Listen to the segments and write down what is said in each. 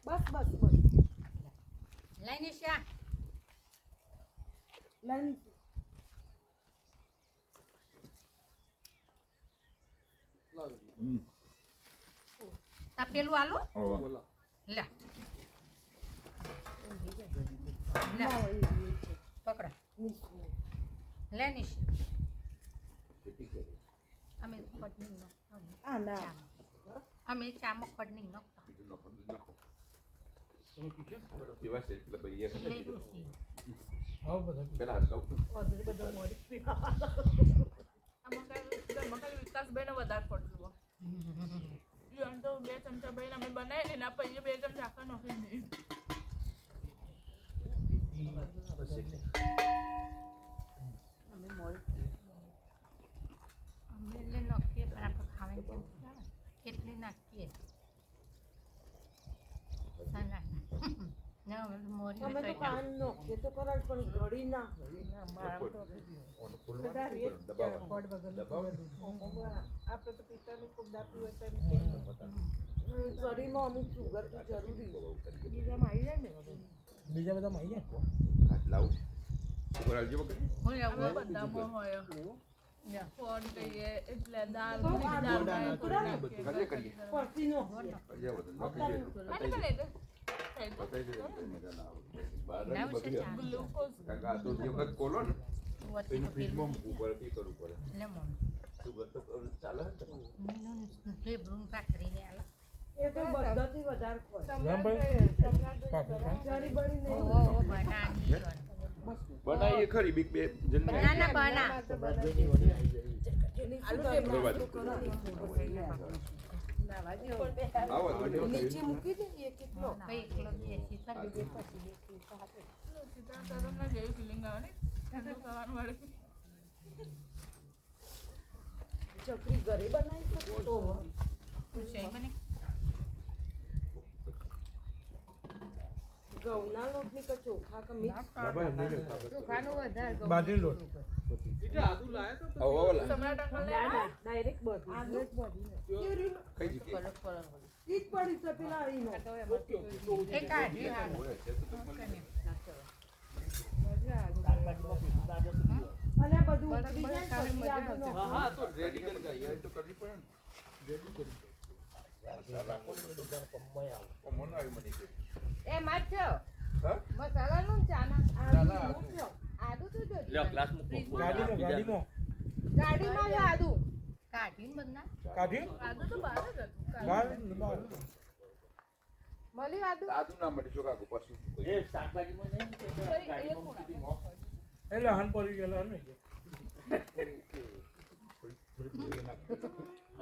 બસ લઈને શા લાઈન આ પેલું આલો લે પકડા લે નિશ અમે ખડની નો આ ના અમે ચામો ખડની નો વિકાસભાઈને વધારે પડતું તો 2 ચમચા ભાઈ અમે બનાવી ને પછી 2 ચમચા આખા નાખી નહીં અમે નાખીએ પણ આપણે ખાવાની કેમ કેટલી નાખીએ અમે તો કાન નોખીએ તો કરાય પણ ઘડી ના આપણે તો પિત્તળની ખૂબ દાપી હોય તો શરીરમાં અમુક સુગર તો જરૂરી બીજામાં આવી જાય ને બીજા બધામાં આવી જાય બધામાં હોય ફોન કહીએ એટલે દાળ બનાવીએ ખરી બીક બે જન્મે નીચે મૂકી દે એક કેટલો જેવી ફિલિંગ આવે ને ખાવાનું મળે ચકરી ઘરે બનાવી શકો તો ઘઉંના લોટની કે ચોખા કે મિક્સ ચોખાનો વધારે બાજરી લોટ ડાયરેક્ટ બધી ઈજ પડી છે પેલા ઈનો અને બધું ઉતરી જાય પછી હા તો રેડી કરી જાય તો કરવી પડે ને રેડી કરી એ માછો હા મસાલા નું ચાના આદુ તો જો ગાડીમાં ગાડીમાં લો આદુ કાઢીને બધા કાઢી આદુ તો બહાર જ હતું મળી આદુ સાદું ના મળે છો કાકુ પાછું એટલે હન પડી ગયેલા ને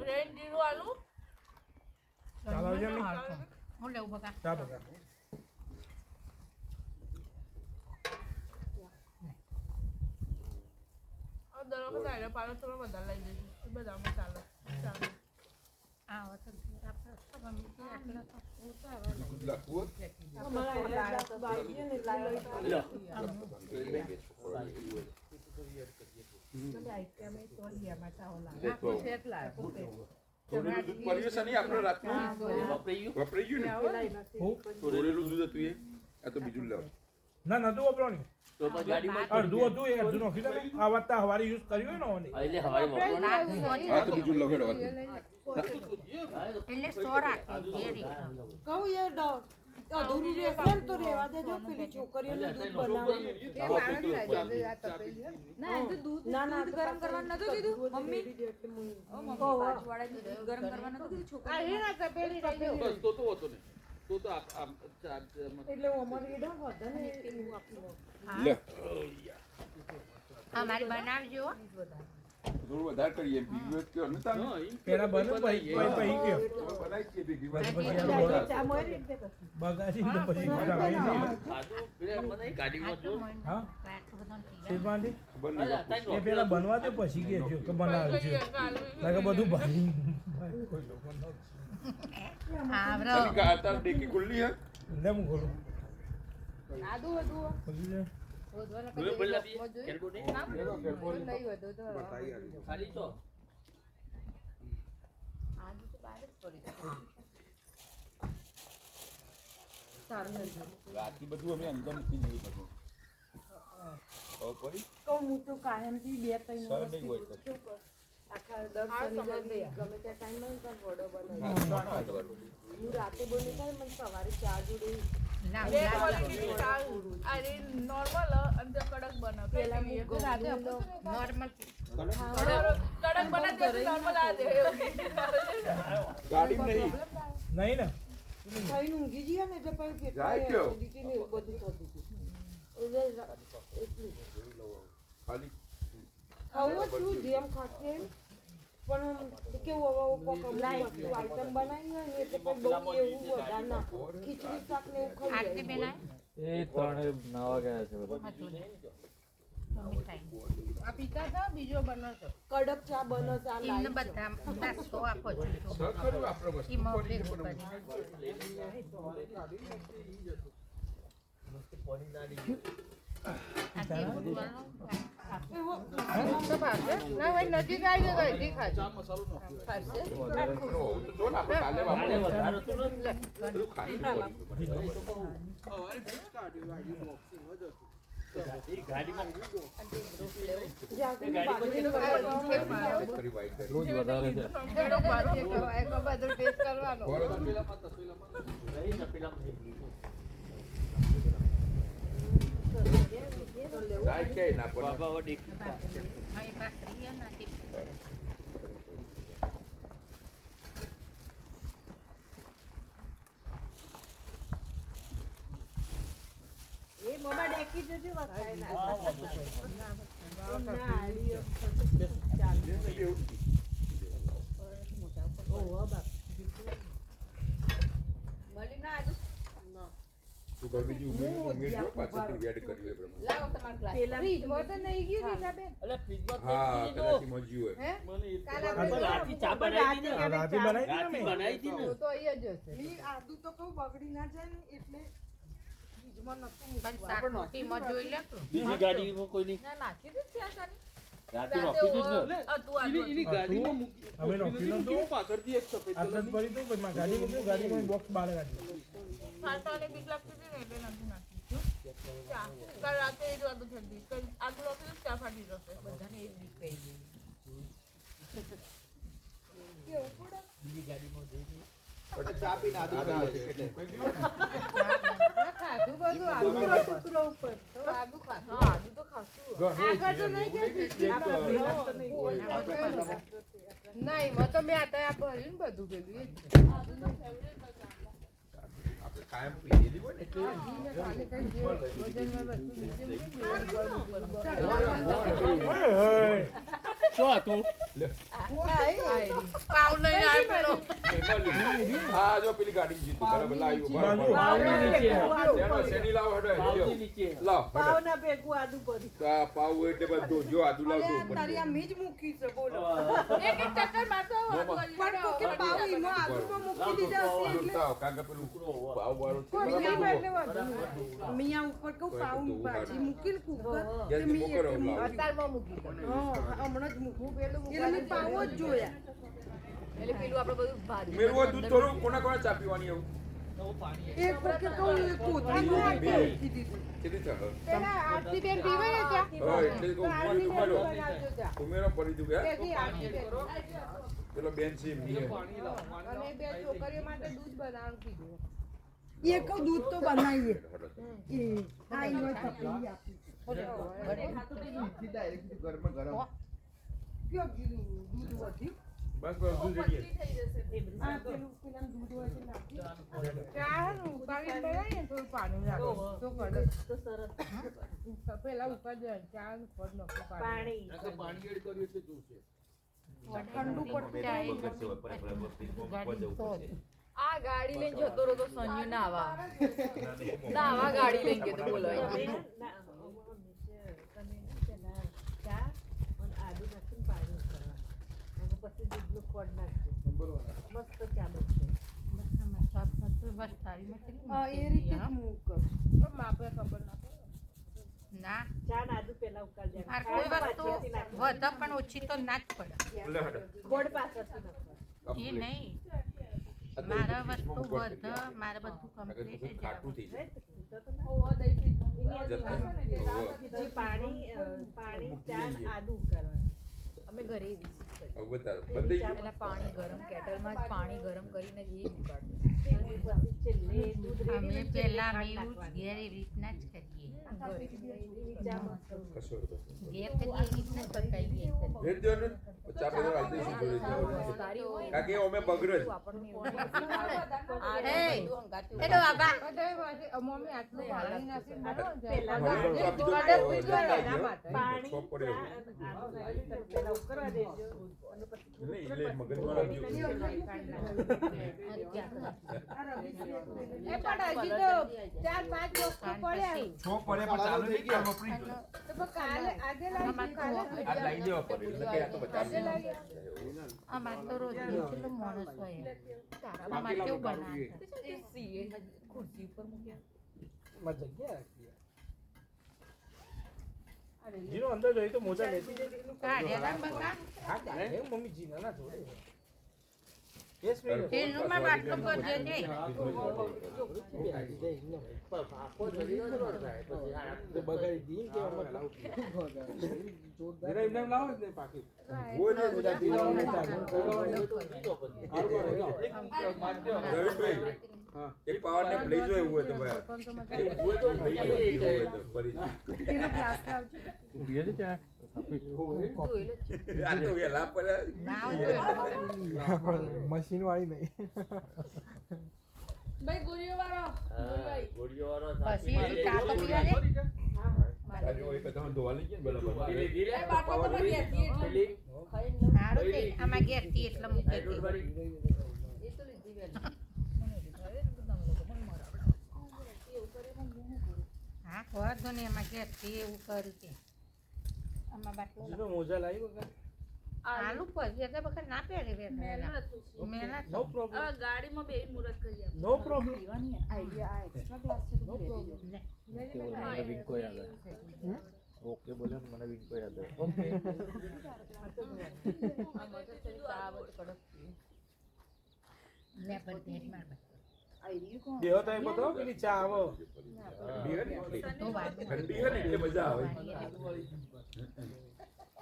રેન જીરું આલુ ચાલો આવજો ને હું લેવું બકા ચા બગા દર વખત આયલા પાલો થોડો વધારે લઈ જઈશું બધામાં ચાલે ચાલે આ વખત આપણે આટલો તો લખવું અમારા બાજી ને લાઈ થોડેલું દૂધ પડ્યું છે નહીં આપણે રાતનું વપરાઈ ગયું ને થોડેલું દૂધ હતું એ આ તો બીજું લેવું ના નતું વાપરવાનું અડધું હતું એ અડધું નાખી દે આ વાત હવારે યુઝ કર્યું હોય ને આ તો બીજું લગડો એટલે સો રાખી કહું એ અધૂરી રહેશે ને તો રહેવા દેજો પેલી છોકરીઓને દૂધ ના દૂધ ગરમ કરવાનું નતું કીધું મમ્મી ગરમ કરવાનું નતું કીધું એટલે અમારી એડા હતા ને લે અમારી બનાવજો થોડું વધારે કરીએ બીજું કયો ને તમે પેલા બને પછી ગયો બનાવી છે બીજી વાર ચા મળી બગાસી તો પછી હા શિરપાંડી એ પેલા બનવા તો પછી કે છે કે બનાવે છે લાગે બધું ભાઈ આવરો કાતા ડેકી ખુલ્લી હે લે હું ખોલું આદુ હતું ખોલી લે ખાલી તો આદુ તો બહાર જ પડી રાતે બધું અમે અંદર મૂકી દઈએ બધું પડી કહું હું તો કાયમથી 2-3 સર નહીં હોય તો આખા દર શનિવારે ગમે ત્યાં ટાઈમ મળે તો વડો બનાવી હું રાતે બની થાય મને સવારે ચા જોડે બે ક્વોલિટીની ચા અરે નોર્મલ અને તે કડક બનાવ પેલા કઈ હું રાતે નોર્મલ કડક બનાવ દે નોર્મલ આ દે ગાડી નહીં નહીં ને ખાઈને ઊંઘી જઈએ ને એટલે પછી જાય કયો? ને એવું બધું થતું હતું એટલે એટલું ખાલી ખાવું છું જેમ ખાશે એમ. પણ કેવું હવે કોક વસ્તુ આઈટમ બનાવી હોય ને એટલે પછી બહુ એવું વધારે ના ખીચડી શાક ને એવું ખાઈ આરતી બેન જાય. એ ત્રણે નવા ગયા છે બધા કડક ચા બને ચા એમને લાઈ બધા નાસ્તો આપો છો સર ખરું આપણે વસ્તુ એમાં પડી ભેગું પણ જો ને આપણે કાલે વાપરીએ. બધું ખાલી પડી. ફરી વાઈટ કરી. રોજ વધારે છે જાય ક્યાંય ના પડે. અહીં ભાખરી નથી એ મમ્મા ડેકી જજો વખાય ના તું ઘર બીજી ઉમેરજો પાછળથી વેડ કરી લે પ્રમાણે. પેલા ફ્રીજમાં તો નહીં ગયું રીટાબેન હા કદાચ મજ્યું હોય. રાતે બનાવી દીધી ને મેં. આદુ તો કહું બગડી ના જાય ને એટલે ફ્રીજમાં નતું પણ શાક રોટીમાં જોઈ લે બીજી ગાડીમાં કોઈ નહીં નાખી દે ત્યાં સારી રાતે નોખી દીધું ને તું આટલું હવે નોકી નતું આટલું જ પડી તો પછી મારી ગાડી મૂક્યું ગાડીમાં બોક્સ બહાર કાઢ્યું ફાટવાની બીક લાગતી હતી ને એટલે નથી નાખી ચા કાલ રાતે એ જ વાતો થતી આગળ ઓફિસ ચા ફાટી જશે બધાને એ જ બીક પડી ગઈ આદુ તો ખાશું આપણે કાયમ પીએલી હોય ને એટલે શું હતું પાવ લઈને આવી પેલો હા જો પેલી ગાડી જીતું બરાબર લાવ્યું બાજુ. બરાબર શેની લાવો હડો લાવ હડો પાવના ભેગું આદુ પડી તો આ પાવ એટલે બધું જો આદુ લાવજો તારી આ મીજ મૂકી છે બોલો એક એક ચક્કર મારતો પણ કોકે પાવ ઈનો આદુમાં મૂકી દીધા હશે એટલે કારણ કે પેલું પાવ વાળું મિયા એટલે વધુ મિયા ઉપર કહું પાવ ભાજી મૂકીને કુકર તે મી એટલે અત્યારમાં મૂકી દો હમણાં જ મૂકું પેલું એટલે મેં પાવ જ જોયા એટલે પેલું આપણે બધું ભાજી મેરવો દૂધ થોડું કોના કોના ચા પીવાની એવું એક કોકે કહું કોથળીમાં આખી મૂકી દીધું કેટલી ચા પેલા આરતી બેન પીવે ને ચા હા એટલે કહું ઉમેરો ઉમેરો પડી દઉં કે કે આરતી બેન પેલો બેન છે મીએ અને બે છોકરીઓ માટે દૂધ બનાવવાનું કીધું એ કહું દૂધ તો બનાવીએ એ આ ઈનો તપેલી આપી કયો કીધું દૂધ વધી બસ બસ દૂધ રેડી આ પેલું પેલા દૂધ હોય છે નાખી ઠંડુ પડતું આ ગાડી લઈને જતો રહ્યો તો સંજુ નાવા ગાડી લઈને ગયો તો બોલો બસ થાળીમાં કરી એ રીતે જ હું કરું ના મારે કોઈ વસ્તુ વધે પણ ઓછી તો ના જ પડે ગોળ પાછળથી નાખવાનું. એ નહીં મારા વસ્તુ બધું મારે બધું કમ્પ્લીટ જ ખાટું થઈ જાય પાણી ચા આદુ કરવાનું અમે ઘરે હવે તાર બધી પેલા પાણી ગરમ કેટલમાં જ પાણી ગરમ કરીને જ એ ઉકાળીએ. અમે પેલા અમે એવું જ ઘેર એવી રીતના જ કરીએ કશો ઘેર કરીએ એવી રીતના જ પકાવીએ રેડ દો ને ચા બધો રાતે શું જોડે સારી હોય કાકે ઓમે બગડે જ આપણને એનો બાબા મમ્મી આટલું પાણી નાખીને પાણી ઉકળવા દેજો નહીં એટલે મગજમાં લાગ્યું એ પણ હજી તો 4-5 વસ્તુ પડ્યા છો પડે પણ ચાલુ નહીં કે વપરી ગયું તો પણ કાલે આજે લાવી કાલે આ લઈ દેવા પડે એટલે કે આ તો બચાવી અમારે તો રોજ કેટલો માણસ હોય અમારે કેવું બનાવે ખુરશી ઉપર મૂક્યા. માં જગ્યા રાખી જીનો અંદર જોઈ તો મોજા લેતી જતી કાઢ્યા બકા હા કાઢે મમ્મી જીના ના જોડે યસ મેં તેનું માં બાટલો કરજે ને બગાડી દી કે અમે લાવ જરા એમને લાવો ને પાકી હોય ને બધા પીલાઓ ને રવિભાઈ હા એક પાવર ને લઈ જો એવું હોય તો ભાઈ હોય તો લઈ જો એવું હોય તો ફરી તું પીએ છે ચા આ તો વેલા પડે ના હોય મશીન વાળી નહીં ભાઈ ગોળીઓ વાળો પછી ચા તો પીવા દે આજે ઓય કદમ ધોવા લઈ ગયા ને બરાબર બાટલો તો ભરી હતી સારું તે આમાં ઘેર થી એટલે મૂકી દે એ તો લીધી વેલી. હા વાંધો નહીં એમાં ઘેર થી એવું કર્યું કે આમાં બાટલો જીનો મોજા લાવી વગર આલુ પછી એટલે બકા ના પહેરે મેલા નો પ્રોબ્લેમ હવે ગાડીમાં બે મુરત કરી આપ નો પ્રોબ્લેમ આઈડિયા આ એક્સ્ટ્રા ક્લાસ છે તો ભરી દેજો. મને વિંકો યાદ આવે ઓકે બોલે મને વિંકો યાદ આવે ઓકે આ મગજ તરી ચા બધું કડક છે. લે પણ ભેટ માર આઈડિયા કોણ? દેવો તો એ બધો પેલી ચા આવો તો વાત ઠંડી હોય ને એટલે મજા આવે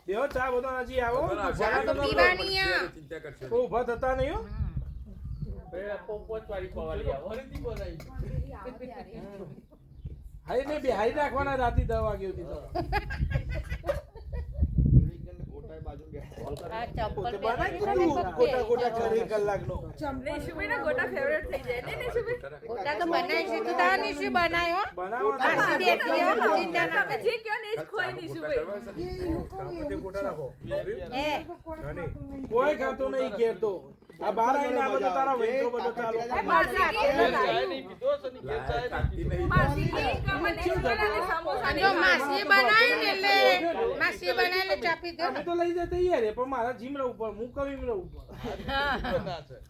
દેવો ચા બધો હજી આવો ચા તો પીવાની આ. ચિંતા કરશો કોઈ ઊભા થતા નહીં હો હાઈ ને બે હાઈ રાખવાના રાતે 10 વાગે સુધી તો આ ચપ્પલ બનાવી પહેરી ગોટા ગોટા કરી કલાકનો નેશુભાઈના ગોટા ફેવરેટ થઈ જાય ને નેશુભાઈ ગોટા તો બનાવી છે તું તાર ની શું બનાવ્યો બનાવવા આસી દેખી હો ચિંતા ના તમે જે કહો ને એ જ ખોઈ નેશુભાઈ ગોટા રાખો એ કોઈ ખાતો નહીં ઘેર તો આ બાર આવીને આ બધો તારા વેચો બધો ચાલુ માસી કમને સમોસા જો માસી બનાવ્યું ને એટલે માસી બનાવીને ચાપી દો અમે તો લઈ જતા યાર પણ મારા જીમ ઉપર હું કવિમ ઉપર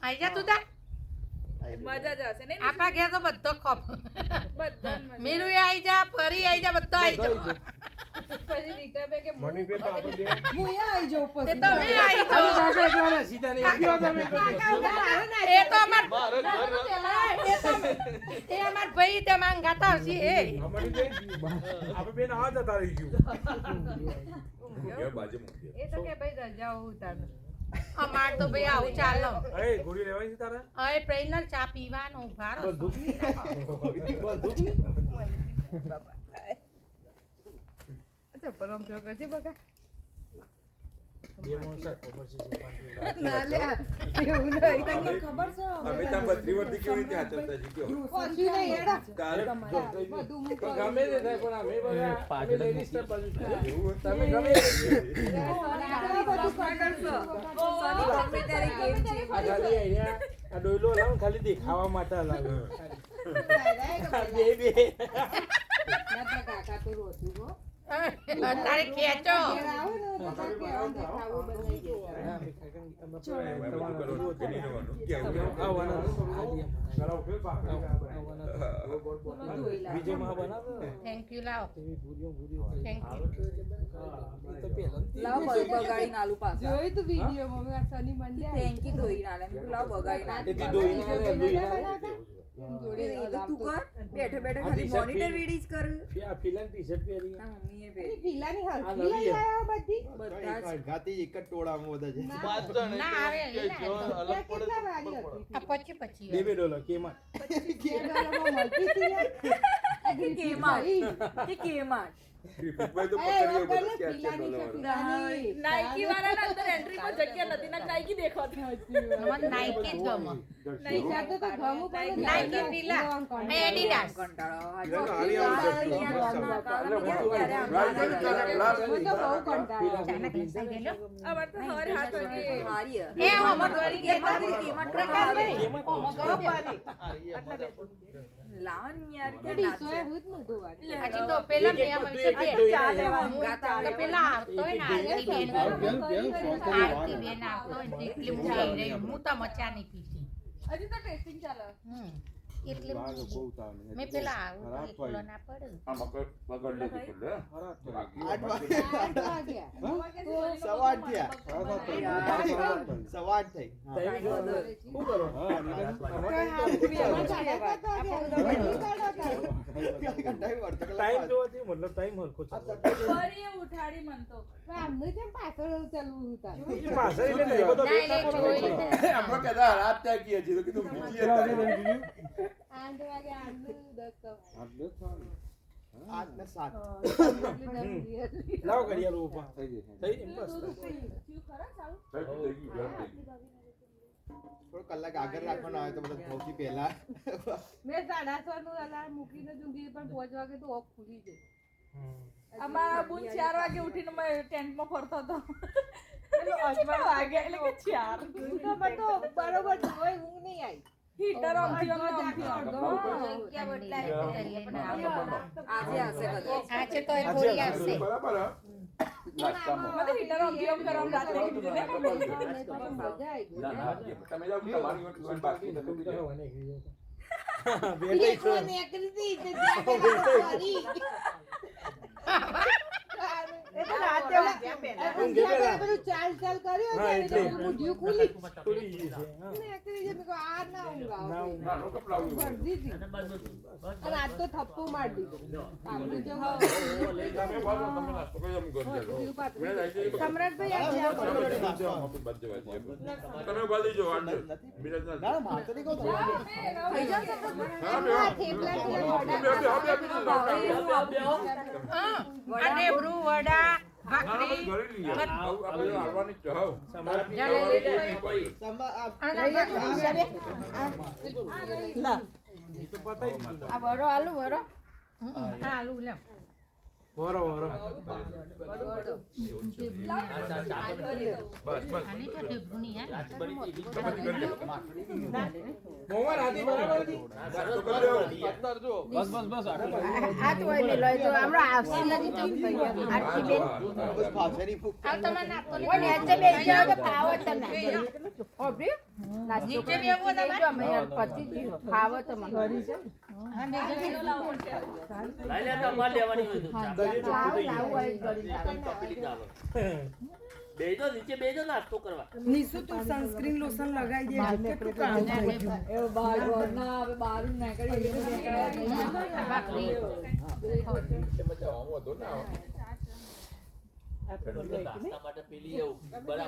આઈ જા તું તા મજા જ આવશે ને આપા ઘેર તો બધો ખોપ બધા મીરુ આઈ જા ફરી આઈ જા બધો આઈ જા પછી રીટાબે કે મની પે તો આપણે બે હું આવી જાઉં તે તો મે આઈ જાઉં સીધા નહીં ગયો તમે એ તો અમાર એ અમાર ભાઈ તે માંગ ગાતા આવશે એ અમારી બે આપણે બેન આ જતા રહી ગયું બાજુ મૂકી એ તો કે ભાઈ રજા ઉતાર અમાર તો ભાઈ આવું ચાલો એ ગોળી લેવાની છે તારે હવે પ્રેનર ચા પીવાનો ઉભારો પરમ જો કરજે બકા બે મોણસા ખબર છે ના લે એવું નહીં તમને ખબર છે અમે ત્યાં 32 વર્ષથી કેવી રીતે આચરતા શીખ્યો પછી નહીં એડા તારે બધું મૂકો ગમે તે થાય પણ અમે બધા પાછળ લેડીઝ તો બાજુ છે. એવું તમે ગમે તે બધું કરશો સોની કોમ્પ્યુટર ગેમ છે આ ખાલી અહીંયા આ ડોયલો લાવ ખાલી દેખાવા માટે લાવ બે બે ના કાકા તો રોતું હો તારે ખેંચો ઘેર આવો ને તો તારે કહેવાનું કે ખાવું બનાવી થેન્ક યુ લાવો થેન્ક યુ લાવ બગાડીને આલુ પાછા જોયું તું વિડીયો મમ્મી આ શનિ મંડે થેન્ક યુ ધોઈને આલે મેં કીધું લાવ બગાડીને જોડે એ તો તું કર બેઠે બેઠે ખાલી મોનિટર રીડિંગ કર આ ફિલન ટી-શર્ટ પહેરી ના મમ્મીએ પહેરી પીલાની હરખી લઈ આવ્યા બધી બધા જ ગાતી એક જ ટોળામાં બધા છે ના આવે કેટલા વાળી હતી પછી $2 કેમાં મળતી હતી ને કેમાં ભાઈ તો એ પકડ્યો વગર બધું ક્યાં છે પીલાની છે ડોલર પીલાની નાઈકી વાળાના અંદર એન્ટ્રીમાં જગ્યા નથી ના નાઈકી દેખાતી મને નાઈકી જ ગમે પૈસા તો ઘણું પણ નાઈકી પીલા એડિડાસ કંટાળો ના, ના, આની આવું હું તો બહુ કંટાળો અમાર તો હર હાથ વાગે હારી એ ઓમર દોરી કે કેમાં પ્રકાશભાઈ લાવન યાર કે ડીસો એ હું જ નતું વાળી હજી તો પેલા નિયમ વિશે બે ચાલે તો પેલા આવતો હોય ને આરતી બેન આવતો હોય ને એટલી હું લઈ રહી હું તો મચા નહીં પીતી હજી તો ટેસ્ટિંગ ચાલે એટલે મેં પેલા આવું એકલો ના પડે આ મકર પકડ લે પકડ 8 વાગે સવા 8 થઈ શું કરો ટાઈમ જોવાથી મતલબ ટાઈમ હરખો છે ફરી ઉઠાડી મન તો આમને કેમ પાછળ ચાલવું હતા એ પાછળ એટલે નહીં બધો આપણે કદા રાત ત્યાં કીએ છીએ તો કીધું બીજી હતા 8 વાગે આનું 8 ને 7 લાવ ઘડિયાળ ઉપર થઈ ગઈ બસ થઈ ગયું થોડો કલાક આગળ રાખવાનો આવે તો બધા સૌથી પહેલા મેં 6:30 નું અલાર્મ મૂકીને જુંગી પણ 5 વાગે તો ઓફ ખુલી જાય અમારા બુન 4 વાગે ઉઠીને મેં ટેન્ટમાં ફરતો હતો કેટલા વાગે એટલે કે 4 તો પણ તો બરોબર જોઈ ઊંઘ નહીં આવી હીટર ઓન થયો ક્યાં બદલાય પણ આજે હશે કદાચ આજે તો એ થોડી આવશે બરાબર નાસ્તામાં મને હીટર ઓન થયો કરવા રાત્રે કીધું ને મજા આવી ગઈ ના ના તમે જાઓ તમારી વાત બાકી તમે બીજા બેટો નેકરી દી તે જાકે ચાલ ચાલ કર્યો મુઢિયું ખુલી નેકરી જે મેં આ ના ઊંઘાવ ભરદી હતી અને આજ તો થપ્પો મારી દીધો આપણે જો તમે બોલો તમે નાસ્તો કરી એમ કરજો સમ્રાટભાઈ આ તમે બોલી જો આંડે બિરાજ ના માર તો નહીં કહું થઈ જશે થેપલા અને બ્રુ વડા ભાખરી આપણે હાલવાની ચાહો આ વરો આલુ વરો આલુ લે વરો વરો બસ બસ આની તો ઢેબુની હે મોવા રાતી બરાબર હતી નાસ્તો કરી લો આ તો એને લઈ જો আমরা આવશે નથી તો આરતી બેન બસ ભાષાની ફૂક આ તમારે નાસ્તો ઓય નીચે બેસી જાવ તો ખાવો તમને ઓબરી નીચે બેવો તમે અમે પતિ ખાવો તમને હા નીચે લાવ નીસુ તું સનસ્ક્રીન લોશન લગાવી દે કેટલું કામ એ બહાર ના હવે બહાર ના કરી ભાખરી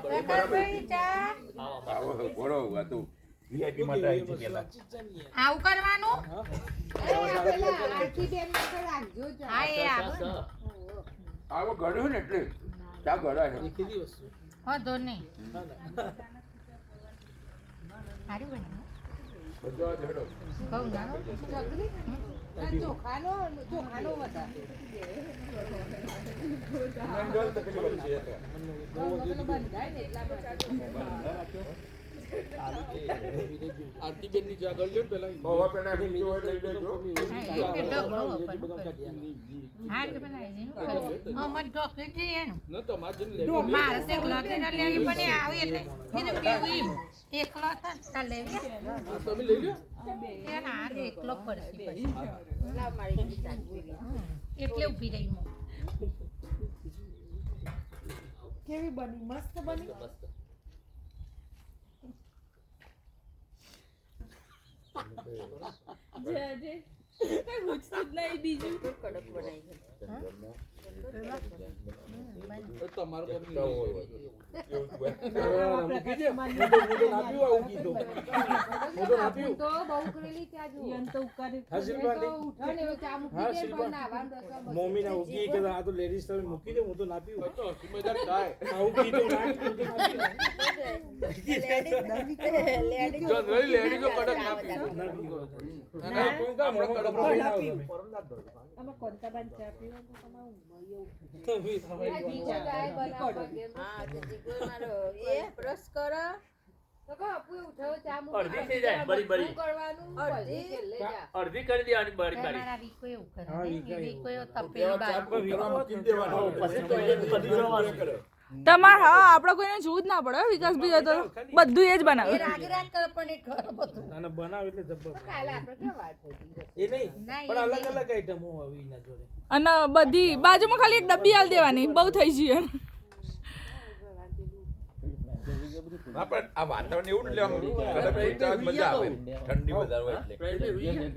પ્રકાશભાઈ ચા આવો બોલો હતું વીઆઈપી માટે આવી છે પેલા આવું કરવાનું આરતી બેન માટે રાખજો હા એ આવું આવો ગળ્યો ને એટલે ચા ગળાય છે કીધી વસ્તુ વાંધો નહીં સારી બની બધો ઝડો કહું ના ચોખાનો વધારે મંગલ તકલીફ છે બંધાય ને એટલા માટે આરતીબેન ની ચા કરી લ્યો ને પેલા હવા પેલા બીજો હોય લઈ લેજો હા, એ કે ઢગલો હા કે બનાવી દે હા મત ઢોકળી છે એનું ન તો માર જઈને લેવી મારે તે લગીને લેવી પણ આવી એટલે એને કેવી એકલો હતા તા લેવી તમે લઈ લ્યો એ ના એકલો પડશે પછી એટલે ઊભી રહી હું કેવી બની મસ્ત બની તમારું હોય મૂકી દે હું તો ના પીવું આવું કીધું હું તો ના પીવું તો બહુ કરેલી ચા જો હા શિલ્પાંડી ઉઠો ને એવો ચા મૂકી હા દે શિલ્પા પણ નાવાનું રસમ હશે. મમ્મી ના ઉકી કે આ તો લેડીઝ તમે મૂકી દે હું તો ના પીવું તો સુમેદાર થાય આવું કીધું ના કીધું તો ના પીવું. જો નહીં લેડી જો કડક ના પી ના પીવું. ના કોણ કામ કડક આમાં કોંતાબાન ચા પીવા તો તમારું ઉમર આ જીગો ચાય બનાવવા ગયો. તો કહો, આપુ એ ઉઠાવો ચા મૂકી અડધી થઈ જાય, બરી બરી. શું કરવાનું? પછી છેલ્લે જા. અડધી કરી દેવાની બારી બારી મારા રીકો એવું કરે હા, વીકો એવું. રીકો એવો તપેલી બાર મૂકી દેવાનો પછી તો એ બધી જવાનું. તમારે હા આપણે કોઈને જોવું જ ના પડે વિકાસભાઈ તો બધું એ જ બનાવે એ રાગ રાગ કરે પણ એ ખરો બધું ના ના બનાવ એટલે જબ્બર કાલે આપણે ક્યાં વાત થઈ હતી? એ નહીં ના, પણ એ અલગ નહીં. અલગ આઈટમો આવી ના જોડે અને બધી બાજુમાં ખાલી એક ડબ્બી હાલ દેવાની બહુ થઈ જઈએ આપણે આ વાતાવરણ એવું જ લેવાનું કડક ચા જ મજા આવે ઠંડી વધારે હોય એટલે Friday weekend.